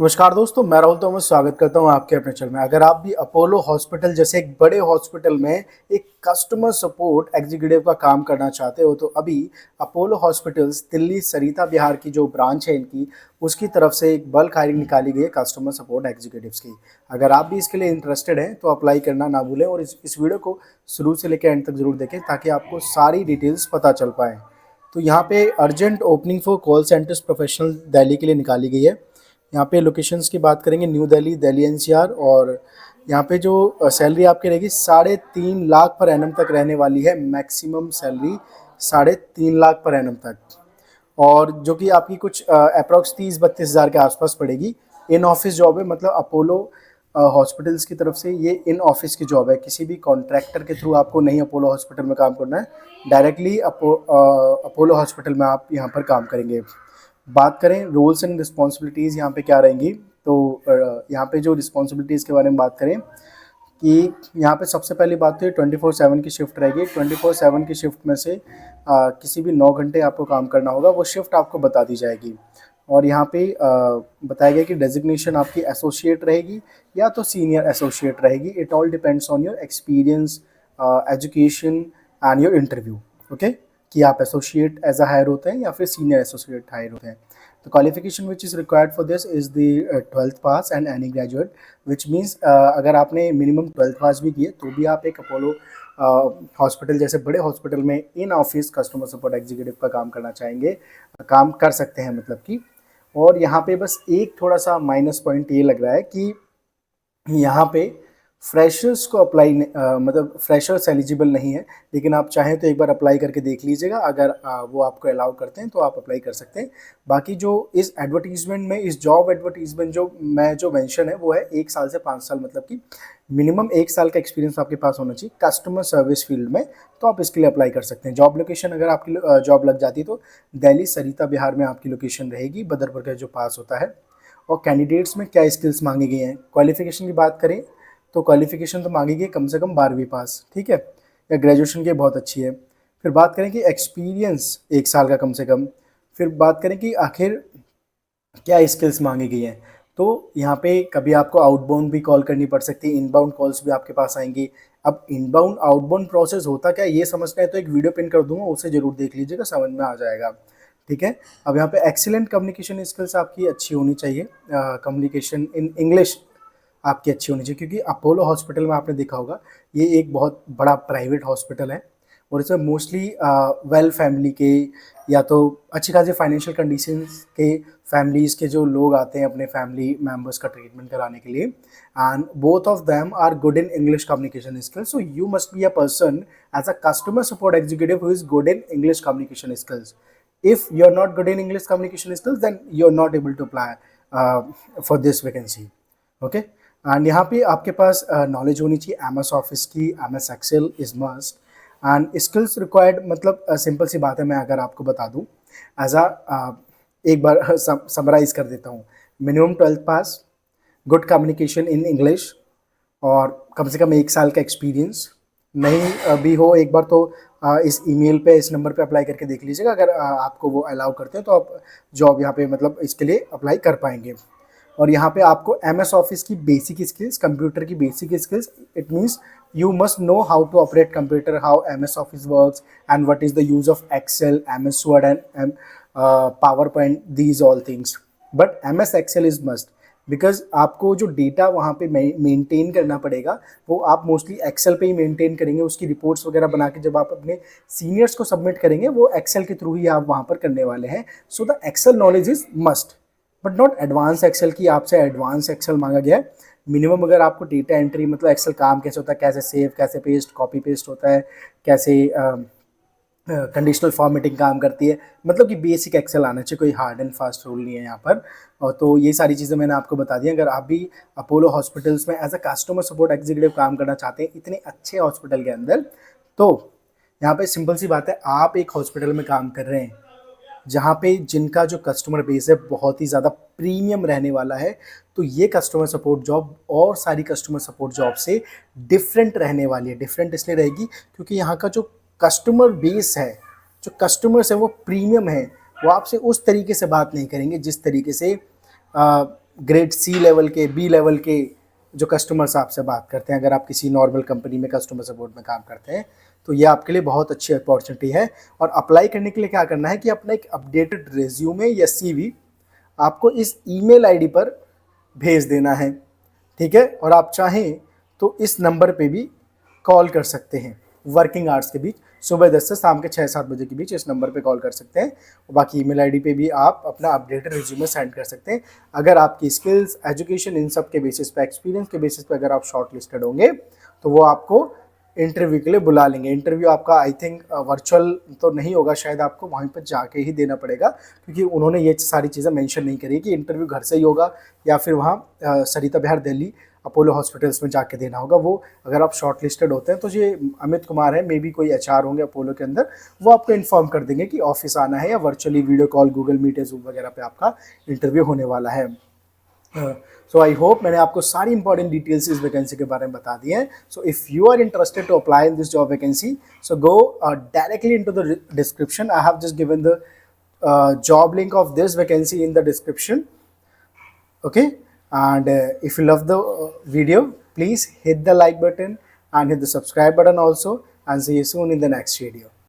नमस्कार दोस्तों, मैं राहुल तोमर स्वागत करता हूं आपके अपने चैनल में। अगर आप भी अपोलो हॉस्पिटल जैसे एक बड़े हॉस्पिटल में एक कस्टमर सपोर्ट एग्जीक्यूटिव का काम करना चाहते हो तो अभी अपोलो हॉस्पिटल्स दिल्ली सरिता विहार की जो ब्रांच है इनकी, उसकी तरफ से एक बल्क हायरिंग निकाली गई है कस्टमर सपोर्ट एग्जीक्यूटिव्स की। अगर आप भी इसके लिए इंटरेस्टेड हैं तो अप्लाई करना ना भूलें और इस वीडियो को शुरू से लेकर एंड तक जरूर देखें ताकि आपको सारी डिटेल्स पता चल पाएँ। तो यहाँ पे urgent opening for call centres professional Delhi के लिए निकाली गई है। यहाँ पे लोकेशंस की बात करेंगे, न्यू दिल्ली, दिल्ली एनसीआर। और यहाँ पे जो सैलरी आपकी रहेगी 3.5 लाख पर एनम तक रहने वाली है। Maximum salary 3.5 lakh per annum तक, और जो कि आपकी कुछ अप्रॉक्स 30-32 हज़ार के आसपास पड़ेगी। इन ऑफिस जॉब है, मतलब अपोलो हॉस्पिटल्स की तरफ से ये इन ऑफिस की जॉब है। किसी भी कॉन्ट्रैक्टर के थ्रू आपको नहीं अपोलो हॉस्पिटल में काम करना है, डायरेक्टली अपोलो हॉस्पिटल में आप यहाँ पर काम करेंगे। बात करें रोल्स एंड रिस्पॉन्सिबिलिटीज़ यहाँ पे क्या रहेंगी, तो यहाँ पे जो रिस्पॉन्सिबिलिटीज़ के बारे में बात करें कि यहाँ पे सबसे पहली बात तो ये 24/7 की शिफ्ट रहेगी। 24/7 की शिफ्ट में से किसी भी 9 घंटे आपको काम करना होगा, वो शिफ्ट आपको बता दी जाएगी। और यहाँ पे बताया गया कि डेजिग्नेशन आपकी एसोसिएट रहेगी या तो सीनियर एसोसिएट रहेगी। It all depends on your experience, education and your interview. Okay, कि आप एसोसिएट एज अ हायर होते हैं या फिर सीनियर एसोसिएट हायर होते हैं। तो qualification which is required for this is the 12th pass and any graduate, which means अगर आपने मिनिमम 12th पास भी किए तो भी आप एक अपोलो हॉस्पिटल जैसे बड़े हॉस्पिटल में in office customer support executive का काम करना चाहेंगे, काम कर सकते हैं मतलब कि। और यहाँ पे बस एक थोड़ा सा माइनस पॉइंट ये लग रहा है कि यहाँ पे फ्रेशर्स को अप्लाई मतलब फ्रेशर्स एलिजिबल नहीं है, लेकिन आप चाहें तो एक बार अप्लाई करके देख लीजिएगा। अगर वो आपको अलाउ करते हैं तो आप अप्लाई कर सकते हैं। बाकी जो इस एडवर्टीजमेंट में, इस जॉब एडवर्टीजमेंट जो मेंशन है वो है 1 साल से 5 साल, मतलब कि मिनिमम 1 साल का एक्सपीरियंस आपके पास होना चाहिए कस्टमर सर्विस फील्ड में, तो आप इसके लिए अप्लाई कर सकते हैं। जॉब लोकेशन अगर आपकी जॉब लग जाती तो दिल्ली सरिता विहार में आपकी लोकेशन रहेगी, बदरपुर का जो पास होता है। और कैंडिडेट्स में क्या स्किल्स मांगी गई हैं, क्वालिफिकेशन की बात करें तो क्वालिफिकेशन तो मांगी गई कम से कम 12वीं पास, ठीक है, या ग्रेजुएशन की बहुत अच्छी है। फिर बात करें कि एक्सपीरियंस 1 साल का कम से कम। फिर बात करें कि आखिर क्या स्किल्स मांगी गई हैं, तो यहाँ पे कभी आपको आउटबाउंड भी कॉल करनी पड़ सकती है, इनबाउंड कॉल्स भी आपके पास आएंगी। अब इनबाउंड आउटबाउंड प्रोसेस होता क्या ये समझना है तो एक वीडियो पिन कर दूंगा, उसे जरूर देख लीजिएगा, समझ में आ जाएगा, ठीक है। अब यहाँ पे एक्सीलेंट कम्युनिकेशन स्किल्स आपकी अच्छी होनी चाहिए, कम्युनिकेशन इन इंग्लिश आपकी अच्छी होनी चाहिए, क्योंकि अपोलो हॉस्पिटल में आपने देखा होगा ये एक बहुत बड़ा प्राइवेट हॉस्पिटल है और इसमें मोस्टली वेल फैमिली के या तो अच्छी खासी फाइनेंशियल कंडीशंस के फैमिलीज़ के जो लोग आते हैं अपने फैमिली मेम्बर्स का ट्रीटमेंट कराने के लिए, and both of them are good in English communication skills. So you must be a person as a customer support executive who is good in English communication skills. If you're not good in English communication skills, then you're not able to apply for this vacancy. Okay. And यहाँ पे आपके पास knowledge होनी चाहिए M S Office की, M S Excel is must. And skills required, मतलब simple सी बात है, मैं अगर आपको बता दूँ एज एक बार समराइज कर देता हूँ। Minimum 12th pass, good communication in English, और कम से कम 1 साल का एक्सपीरियंस नहीं भी हो एक बार तो इस ईमेल पे, इस नंबर पे अप्लाई करके देख लीजिएगा। अगर आपको वो अलाउ करते हैं तो आप जॉब यहाँ पे मतलब इसके लिए अप्लाई कर पाएंगे। और यहाँ पे आपको एम एस ऑफिस की बेसिक स्किल्स, कंप्यूटर की basic skills, it means you must know how to operate computer, how M S Office works and what is the use of Excel, M S Word and PowerPoint, these all things. But M S Excel is must, because आपको जो data वहाँ पे maintain करना पड़ेगा वो आप mostly Excel पे ही maintain करेंगे। उसकी रिपोर्ट्स वगैरह बना के जब आप अपने सीनियर्स को सबमिट करेंगे वो एक्सेल के थ्रू ही आप वहाँ पर करने वाले हैं। So the Excel knowledge is must, but not advance Excel की आपसे एडवांस एक्सेल मांगा गया है। मिनिमम अगर आपको डेटा एंट्री, मतलब एक्सेल काम कैसे होता है, कैसे सेव, कैसे पेस्ट, कॉपी पेस्ट होता है, कैसे कंडीशनल फॉर्मेटिंग काम करती है, मतलब कि बेसिक एक्सेल आना चाहिए, कोई हार्ड एंड फास्ट रूल नहीं है यहाँ पर। और तो ये सारी चीज़ें मैंने आपको बता दी। अगर आप भी अपोलो हॉस्पिटल्स में as a customer support executive काम करना चाहते हैं इतने अच्छे हॉस्पिटल के अंदर, तो यहाँ पे सिंपल सी बात है, आप एक हॉस्पिटल में काम कर रहे हैं जहाँ पे जिनका जो कस्टमर बेस है बहुत ही ज़्यादा प्रीमियम रहने वाला है। तो ये कस्टमर सपोर्ट जॉब और सारी कस्टमर सपोर्ट जॉब से डिफरेंट रहने वाली है। डिफरेंट इसलिए रहेगी क्योंकि यहाँ का जो कस्टमर बेस है, जो कस्टमर्स है वो प्रीमियम है। वो आपसे उस तरीके से बात नहीं करेंगे जिस तरीके से ग्रेड सी लेवल के, बी लेवल के जो कस्टमर्स आपसे बात करते हैं। अगर आप किसी नॉर्मल कंपनी में कस्टमर सपोर्ट में काम करते हैं तो ये आपके लिए बहुत अच्छी अपॉर्चुनिटी है। और अप्लाई करने के लिए क्या करना है कि अपना एक अपडेटेड रिज्यूमे या सीवी आपको इस ईमेल आईडी पर भेज देना है, ठीक है। और आप चाहें तो इस नंबर पे भी कॉल कर सकते हैं वर्किंग आवर्स के बीच, सुबह 10 से शाम के 6-7 बजे के बीच इस नंबर पे कॉल कर सकते हैं। और बाकी ईमेल आईडी पे भी आप अपना अपडेटेड रिज्यूमे सेंड कर सकते हैं। अगर आपकी स्किल्स, एजुकेशन, इन सब के बेसिस पे, एक्सपीरियंस के बेसिस पे अगर आप शॉर्ट लिस्टेड होंगे तो वो आपको इंटरव्यू के लिए बुला लेंगे। इंटरव्यू आपका आई थिंक वर्चुअल तो नहीं होगा, शायद आपको वहीं पर जाके ही देना पड़ेगा, क्योंकि उन्होंने ये सारी चीज़ें मेंशन नहीं करी कि इंटरव्यू घर से ही होगा या फिर वहाँ सरिता बिहार दिल्ली अपोलो हॉस्पिटल्स में जाके देना होगा। वो अगर आप शॉर्ट लिस्टेड होते हैं तो ये अमित कुमार है, मे बी कोई एचआर होंगे अपोलो के अंदर, वो आपको इन्फॉर्म कर देंगे कि ऑफिस आना है या virtually video call, Google Meet या जूम वगैरह पे आपका इंटरव्यू होने वाला है। सो आई होप मैंने आपको सारी इंपॉर्टेंट डिटेल्स इस वैकेंसी के बारे में बता दी हैं। So if you are interested to apply in this job vacancy, so go directly into the description. I have just given the job link of this vacancy in the description, okay. And if you love the video, please hit the like button and hit the subscribe button also, and see you soon in the next video.